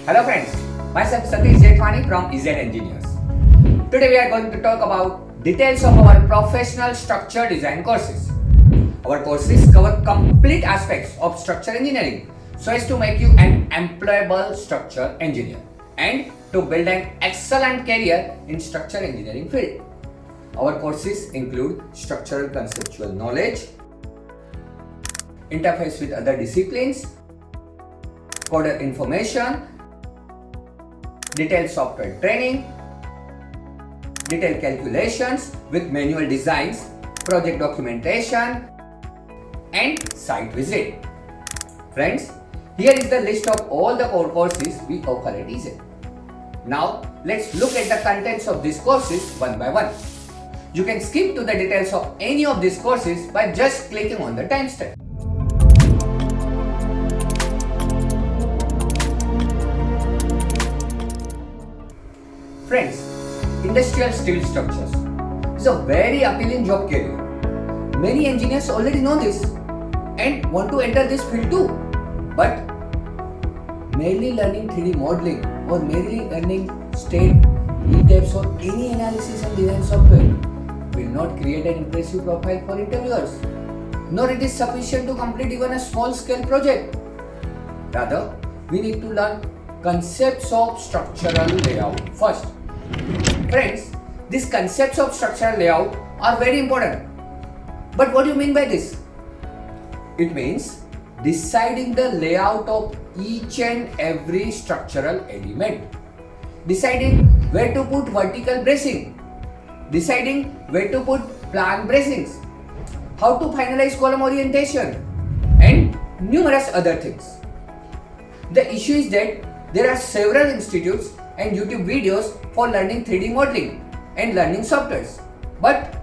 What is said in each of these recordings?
Hello friends, myself Satish Jethwani from Engineers. Today we are going to talk about details of our professional structure design courses. Our courses cover complete aspects of structural engineering so as to make you an employable structural engineer and to build an excellent career in structural engineering field. Our courses include structural conceptual knowledge, interface with other disciplines, coder information, detailed software training, detailed calculations with manual designs, project documentation, and site visit. Friends, here is the list of all the core courses we offer at EZ. Now, let's look at the contents of these courses one by one. You can skip to the details of any of these courses by just clicking on the timestamp. Friends, industrial steel structures is a very appealing job career. Many engineers already know this and want to enter this field too. But merely learning 3D modeling or merely learning STAAD Pvt or any analysis and design software will not create an impressive profile for interviewers, nor it is sufficient to complete even a small scale project. Rather, we need to learn concepts of structural layout first. Friends, these concepts of structural layout are very important. But what do you mean by this? It means deciding the layout of each and every structural element, deciding where to put vertical bracing, deciding where to put plan bracings, how to finalize column orientation, and numerous other things. The issue is that there are several institutes and YouTube videos for learning 3D modeling and learning softwares, but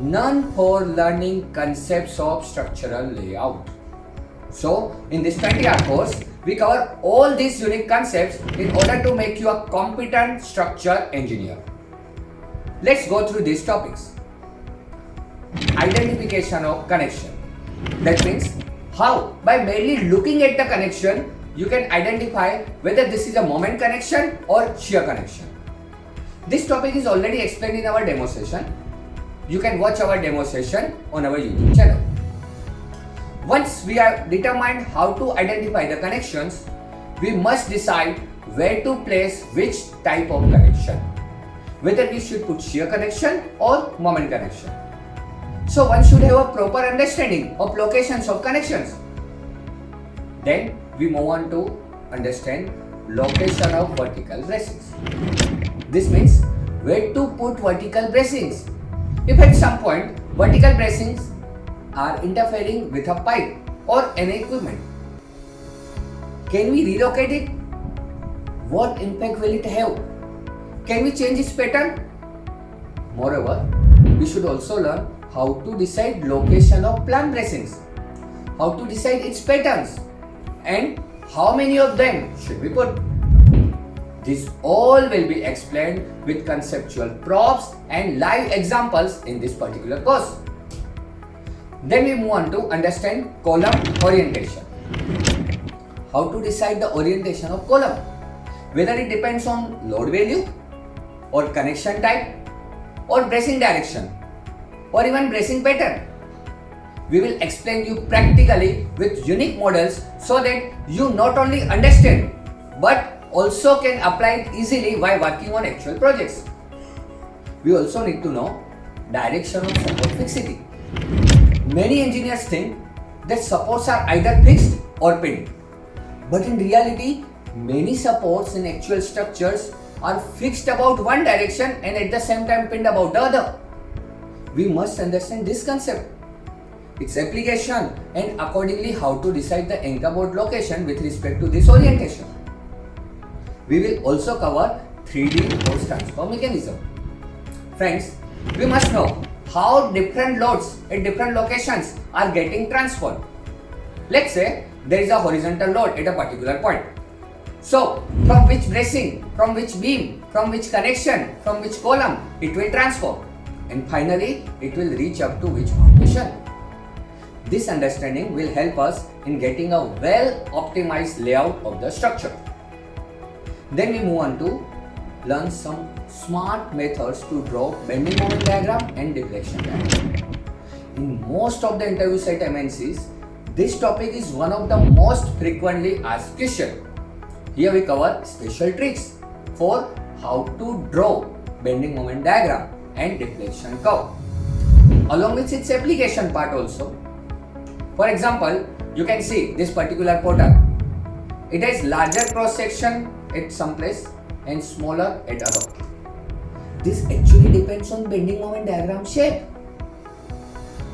none for learning concepts of structural layout. So, in this 20-hour course, we cover all these unique concepts in order to make you a competent structural engineer. Let's go through these topics. Identification of connection. That means how, by merely looking at the connection, you can identify whether this is a moment connection or shear connection. This topic is already explained in our demo session. You can watch our demo session on our YouTube channel. Once we have determined how to identify the connections, we must decide where to place which type of connection, whether we should put shear connection or moment connection. So one should have a proper understanding of locations of connections. Then we move on to understand location of vertical bracings. This means where to put vertical bracings. If at some point vertical bracings are interfering with a pipe or any equipment, can we relocate it? What impact will it have? Can we change its pattern? Moreover, we should also learn how to decide location of plan bracings, how to decide its patterns, and how many of them should we put. This all will be explained with conceptual props and live examples in this particular course. Then we move on to understand column orientation. How to decide the orientation of column, whether it depends on load value or connection type or bracing direction or even bracing pattern. We will explain you practically with unique models so that you not only understand but also can apply it easily while working on actual projects. We also need to know direction of support fixity. Many engineers think that supports are either fixed or pinned, but in reality, many supports in actual structures are fixed about one direction and at the same time pinned about the other. We must understand this concept, its application, and accordingly how to decide the anchor board location with respect to this orientation. We will also cover 3D force transfer mechanism. Friends, we must know how different loads at different locations are getting transferred. Let's say there is a horizontal load at a particular point. So, from which bracing, from which beam, from which connection, from which column it will transfer, and finally it will reach up to which foundation. This understanding will help us in getting a well optimized layout of the structure. Then we move on to learn some smart methods to draw bending moment diagram and deflection diagram. In most of the interviews at MNCs, this topic is one of the most frequently asked questions. Here we cover special tricks for how to draw bending moment diagram and deflection curve, along with its application part also. For example, you can see this particular portal. It has larger cross section at some place and smaller at other. This actually depends on bending moment diagram shape.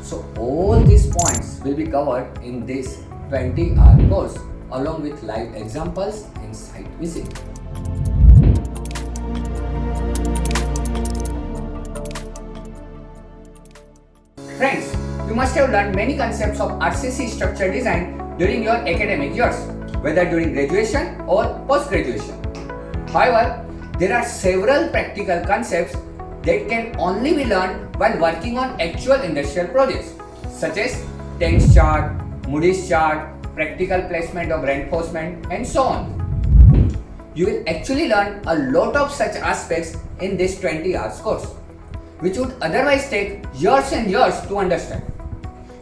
So all these points will be covered in this 20-hour course along with live examples and site visit. Friends, you must have learned many concepts of RCC structure design during your academic years, whether during graduation or post-graduation. However, there are several practical concepts that can only be learned while working on actual industrial projects, such as Tanks chart, Moody's chart, practical placement of reinforcement, and so on. You will actually learn a lot of such aspects in this 20 hours course, which would otherwise take years and years to understand.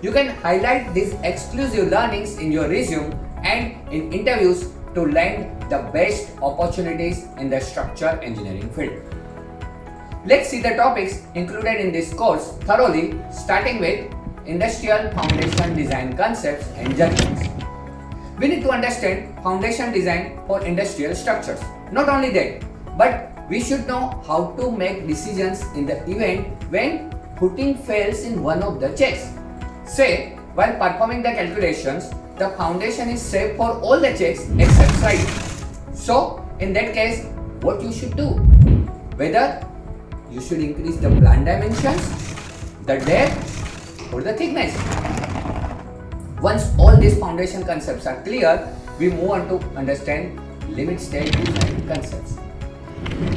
You can highlight these exclusive learnings in your resume and in interviews to land the best opportunities in the structural engineering field. Let's see the topics included in this course thoroughly, starting with industrial foundation design concepts and judgments. We need to understand foundation design for industrial structures. Not only that, but we should know how to make decisions in the event when footing fails in one of the checks. Say, while performing the calculations, the foundation is safe for all the checks except side. So, in that case, what you should do? Whether you should increase the plan dimensions, the depth, or the thickness. Once all these foundation concepts are clear, we move on to understand limit state design concepts.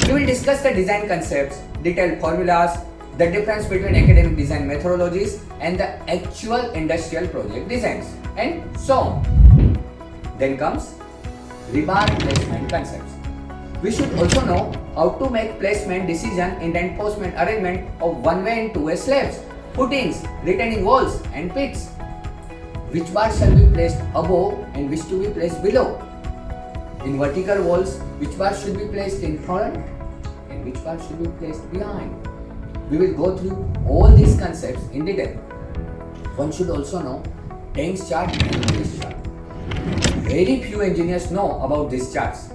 We will discuss the design concepts, detailed formulas, the difference between academic design methodologies and the actual industrial project designs, and so on. Then comes rebar placement concepts. We should also know how to make placement decision in the reinforcement arrangement of one-way and two-way slabs, footings, retaining walls, and pits. Which bars shall be placed above and which to be placed below? In vertical walls, which bars should be placed in front and which bars should be placed behind? We will go through all these concepts in detail. One should also know Tanks chart and Moody's chart. Very few engineers know about these charts.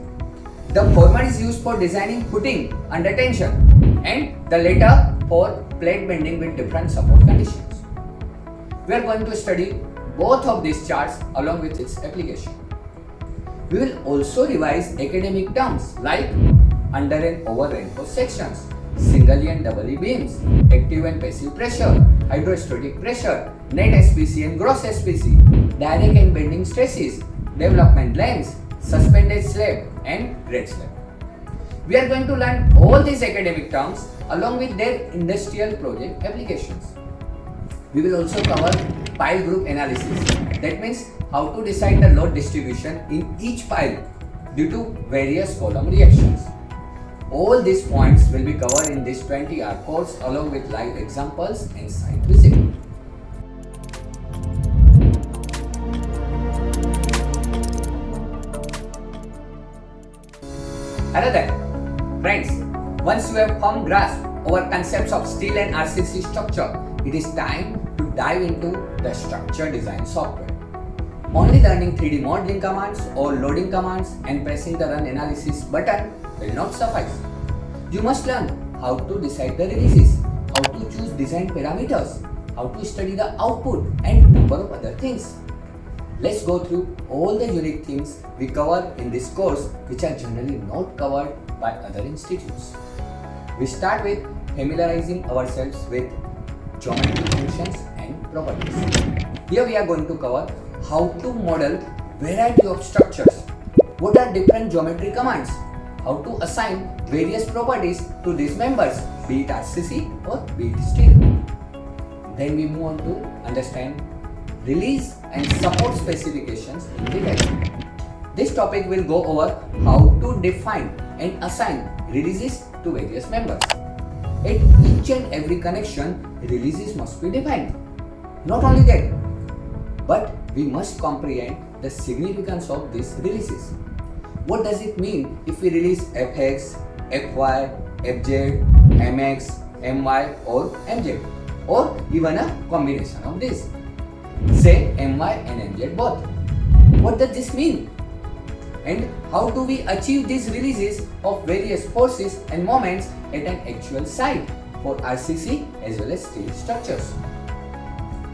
The former is used for designing footing under tension and the latter for plate bending with different support conditions. We are going to study both of these charts along with its application. We will also revise academic terms like under and over reinforced sections, single and double beams, active and passive pressure, hydrostatic pressure, net SPC and gross SPC, direct and bending stresses, development lengths, suspended slab and grade slab. We are going to learn all these academic terms along with their industrial project applications. We will also cover pile group analysis. That means how to decide the load distribution in each pile due to various column reactions. All these points will be covered in this 20-hour course along with live examples and site visit. Hello there, friends. Once you have firm grasp over concepts of steel and RCC structure, it is time to dive into the structure design software. Only learning 3D modeling commands or loading commands and pressing the run analysis button will not suffice. You must learn how to decide the releases, how to choose design parameters, how to study the output and number of other things. Let's go through all the unique things we cover in this course which are generally not covered by other institutes. We start with familiarizing ourselves with geometry functions and properties. Here we are going to cover how to model variety of structures, what are different geometry commands, how to assign various properties to these members, be it RCC or be it steel. Then we move on to understand release and support specifications in detail. This topic will go over how to define and assign releases to various members. At each and every connection, releases must be defined. Not only that, but we must comprehend the significance of these releases. What does it mean if we release fx, fy, fz, mx, my or mz, or even a combination of these? Say my and mz both. What does this mean? And how do we achieve these releases of various forces and moments at an actual site for RCC as well as steel structures?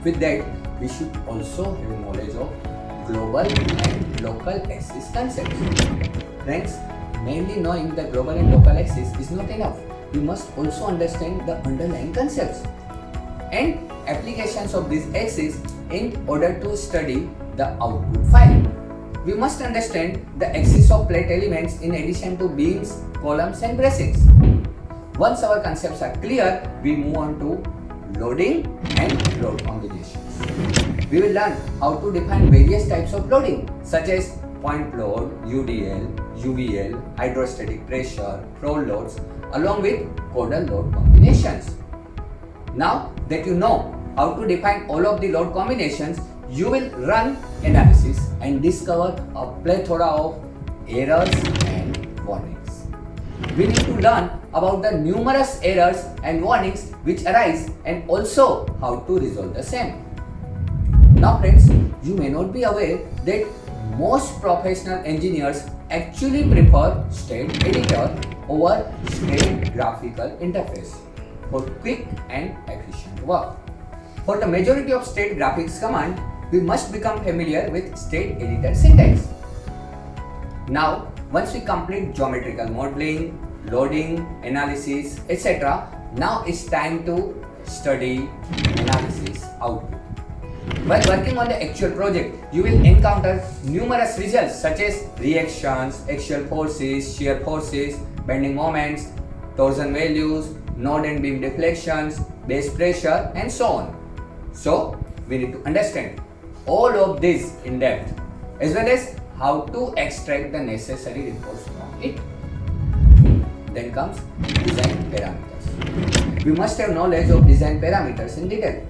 With that, we should also have knowledge of global and local axis concepts. Friends, mainly knowing the global and local axis is not enough. We must also understand the underlying concepts and applications of these axes in order to study the output file. We must understand the axis of plate elements in addition to beams, columns and bracings. Once our concepts are clear, we move on to loading and load combinations. We will learn how to define various types of loading such as point load, UDL, UVL, hydrostatic pressure, roll loads along with codal load combinations. Now that you know how to define all of the load combinations, you will run analysis and discover a plethora of errors and warnings. We need to learn about the numerous errors and warnings which arise and also how to resolve the same. Now friends, you may not be aware that most professional engineers actually prefer STAAD editor over STAAD graphical interface for quick and efficient work. For the majority of STAAD graphics command, we must become familiar with STAAD editor syntax. Now, once we complete geometrical modeling, loading, analysis, etc., now it's time to study analysis output. While working on the actual project, you will encounter numerous results such as reactions, axial forces, shear forces, bending moments, torsion values, node and beam deflections, base pressure, and so on. So, we need to understand all of this in depth as well as how to extract the necessary reports from it. Then comes design parameters. We must have knowledge of design parameters in detail.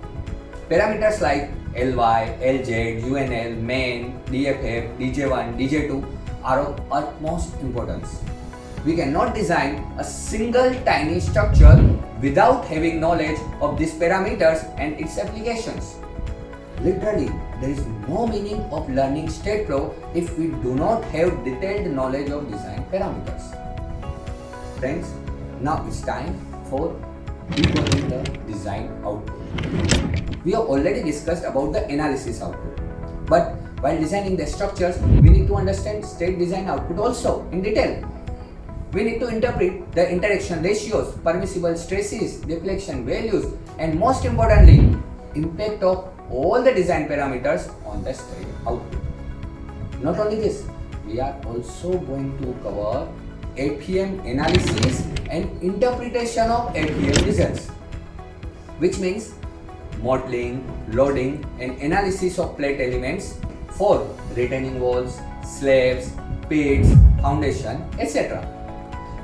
Parameters like LY, LZ, UNL, main, DFF, DJ1, DJ2 are of utmost importance. We cannot design a single tiny structure without having knowledge of these parameters and its applications. Literally, there is no meaning of learning STAAD Pro if we do not have detailed knowledge of design parameters. Friends, now it's time for decoding the design output. We have already discussed about the analysis output, but while designing the structures, we need to understand STAAD design output also in detail. We need to interpret the interaction ratios, permissible stresses, deflection values, and most importantly, impact of all the design parameters on the STAAD output. Not only this, we are also going to cover APM analysis and interpretation of APM results, which means modeling, loading, and analysis of plate elements for retaining walls, slabs, pits, foundation, etc.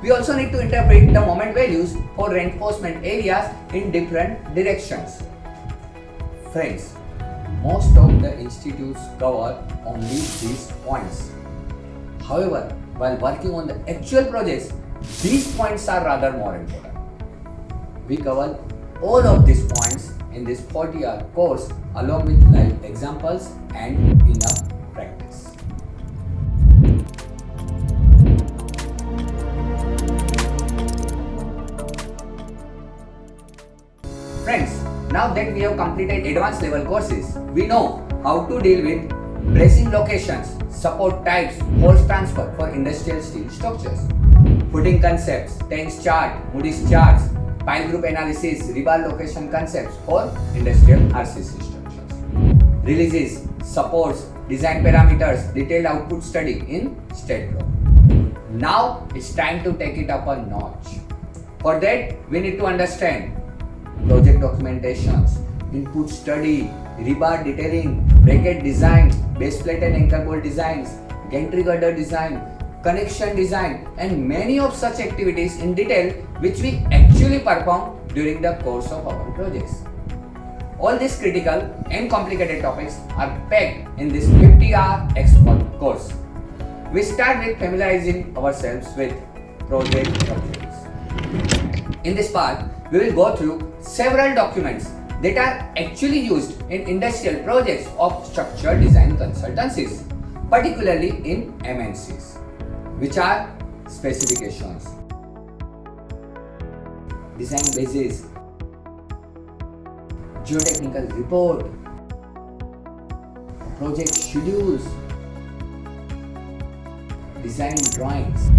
We also need to interpret the moment values for reinforcement areas in different directions. Friends, most of the institutes cover only these points. However, while working on the actual projects, these points are rather more important. We cover all of these points in this 40-hour course along with live examples and enough practice. Friends, now that we have completed advanced level courses, we know how to deal with bracing locations, support types, force transfer for industrial steel structures, footing concepts, tense chart, Moody's charts, pile group analysis, rebar location concepts for industrial RCC structures, releases, supports, design parameters, detailed output study in STAAD Pro. Now it's time to take it up a notch. For that, we need to understand project documentations, input study, rebar detailing, bracket design, base plate and anchor bolt designs, gantry girder design, connection design and many of such activities in detail which we actually perform during the course of our projects. All these critical and complicated topics are packed in this 50-hour expert course. We start with familiarizing ourselves with project objectives. In this part, we will go through several documents that are actually used in industrial projects of structural design consultancies, particularly in MNCs, which are specifications, design basis, geotechnical report, project schedules, design drawings.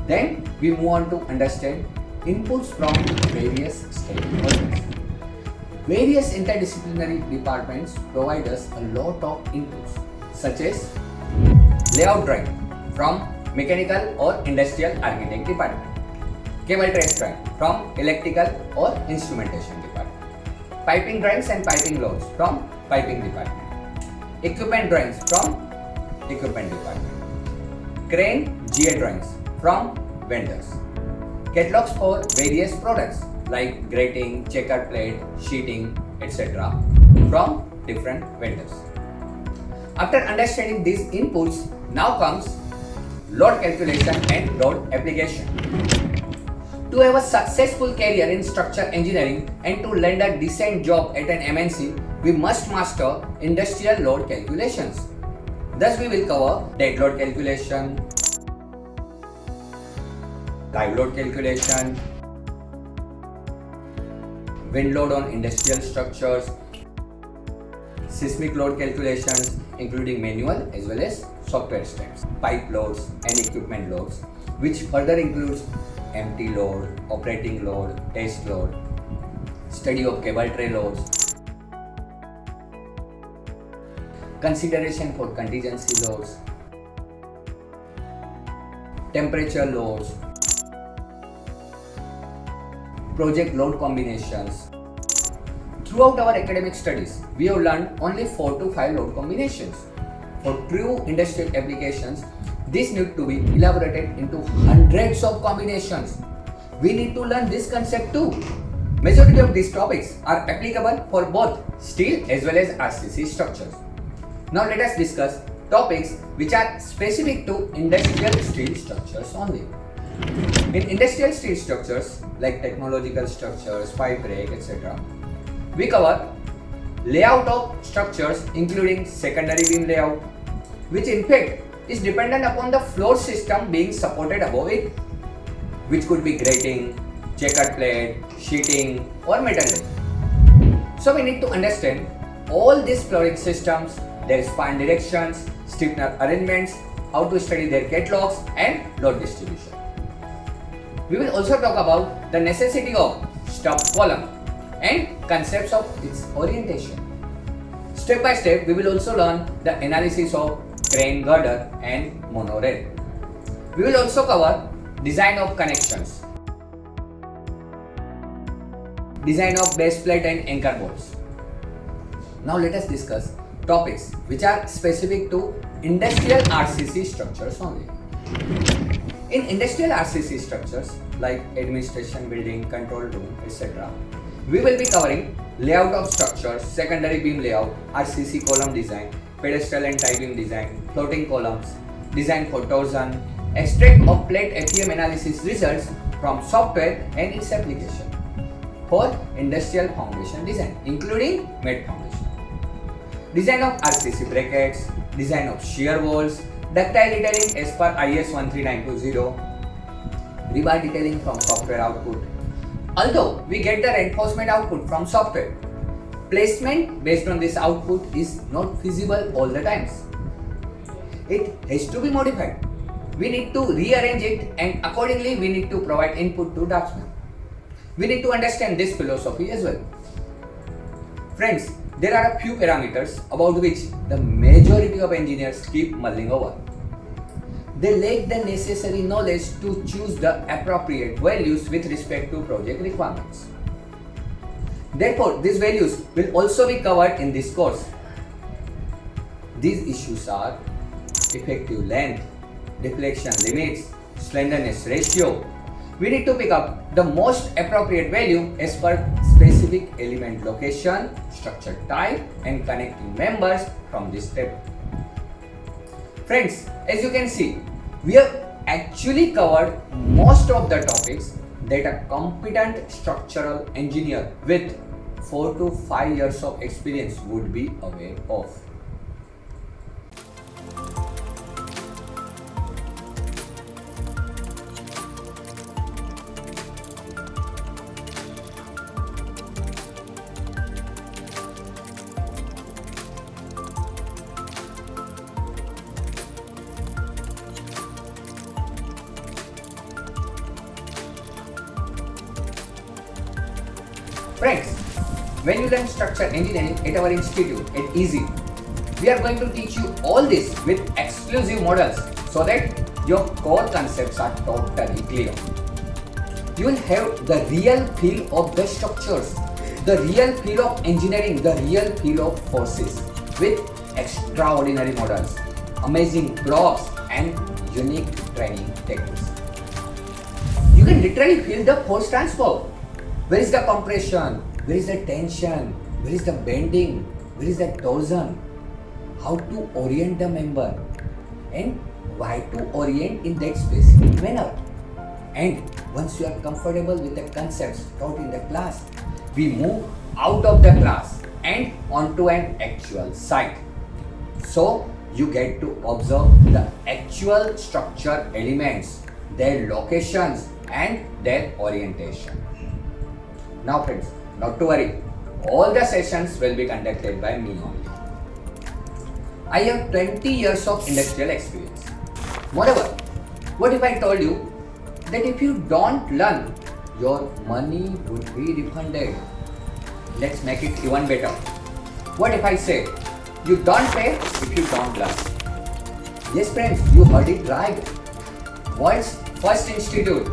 Then we move on to understand inputs from various stakeholders. Various interdisciplinary departments provide us a lot of inputs, such as layout drawing from mechanical or industrial architect department, cable trace drawing from electrical or instrumentation department, piping drawings and piping loads from piping department, equipment drawings from equipment department, crane GA drawings from vendors, catalogs for various products like grating, checker plate, sheeting, etc. from different vendors. After understanding these inputs, now comes load calculation and load application. To have a successful career in structural engineering and to land a decent job at an MNC, we must master industrial load calculations. Thus, we will cover dead load calculation, live load calculation, wind load on industrial structures, seismic load calculations including manual as well as software steps, pipe loads and equipment loads, which further includes empty load, operating load, test load, study of cable tray loads, consideration for contingency loads, temperature loads, project load combinations. Throughout our academic studies, we have learned only 4 to 5 load combinations. For true industrial applications, this need to be elaborated into hundreds of combinations. We need to learn this concept too. Majority of these topics are applicable for both steel as well as RCC structures. Now let us discuss topics which are specific to industrial steel structures only. In industrial steel structures like technological structures, pipe rack, etc., we cover layout of structures including secondary beam layout, which in fact is dependent upon the floor system being supported above it, which could be grating, checkered plate, sheeting or metal deck. So we need to understand all these flooring systems, their span directions, stiffener arrangements, how to study their catalogs and load distribution. We will also talk about the necessity of stub column and concepts of its orientation. Step by step, we will also learn the analysis of crane girder and monorail. We will also cover design of connections, design of base plate and anchor bolts. Now let us discuss topics which are specific to industrial RCC structures only. In industrial RCC structures like administration building, control room, etc., we will be covering layout of structures, secondary beam layout, RCC column design, pedestal and tie beam design, floating columns, design for torsion, extract of plate FEM analysis results from software and its application for industrial foundation design, including mat foundation, design of RCC brackets, design of shear walls, ductile detailing as per IS 13920, rebar detailing from software output. Although we get the reinforcement output from software, placement based on this output is not feasible all the times. It has to be modified. We need to rearrange it and accordingly we need to provide input to draftsman. We need to understand this philosophy as well. Friends, there are a few parameters about which the majority of engineers keep mulling over. They lack the necessary knowledge to choose the appropriate values with respect to project requirements. Therefore, these values will also be covered in this course. These issues are effective length, deflection limits, slenderness ratio. We need to pick up the most appropriate value as per specific element location, structure type and connecting members from this table. Friends, as you can see, we have actually covered most of the topics that a competent structural engineer with 4 to 5 years of experience would be aware of. Friends, when you learn structural engineering at our institute at EASY, we are going to teach you all this with exclusive models so that your core concepts are totally clear. You will have the real feel of the structures, the real feel of engineering, the real feel of forces with extraordinary models, amazing blocks and unique training techniques. You can literally feel the force transfer. Where is the compression? Where is the tension? Where is the bending? Where is the torsion? How to orient the member and why to orient in that specific manner. And once you are comfortable with the concepts taught in the class, we move out of the class and onto an actual site. So you get to observe the actual structure elements, their locations and their orientation. Now friends, not to worry, all the sessions will be conducted by me only. I have 20 years of industrial experience. Moreover, what if I told you that if you don't learn, your money would be refunded? Let's make it even better. What if I say, you don't pay if you don't learn? Yes friends, you heard it right. World's first institute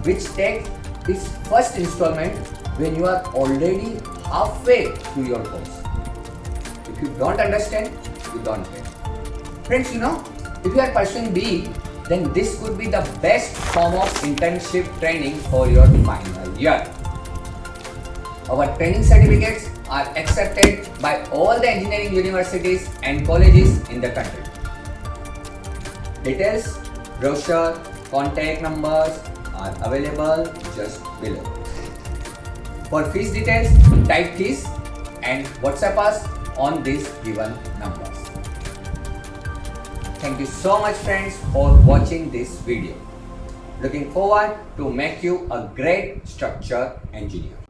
which takes its first installment when you are already halfway through your course. If you don't understand, you don't pay. Friends, if you are pursuing BE, then this could be the best form of internship training for your final year. Our training certificates are accepted by all the engineering universities and colleges in the country. Details, brochure, contact numbers are available just below. For fees details, type fees and WhatsApp us on these given numbers. Thank you so much friends for watching this video. Looking forward to make you a great structure engineer.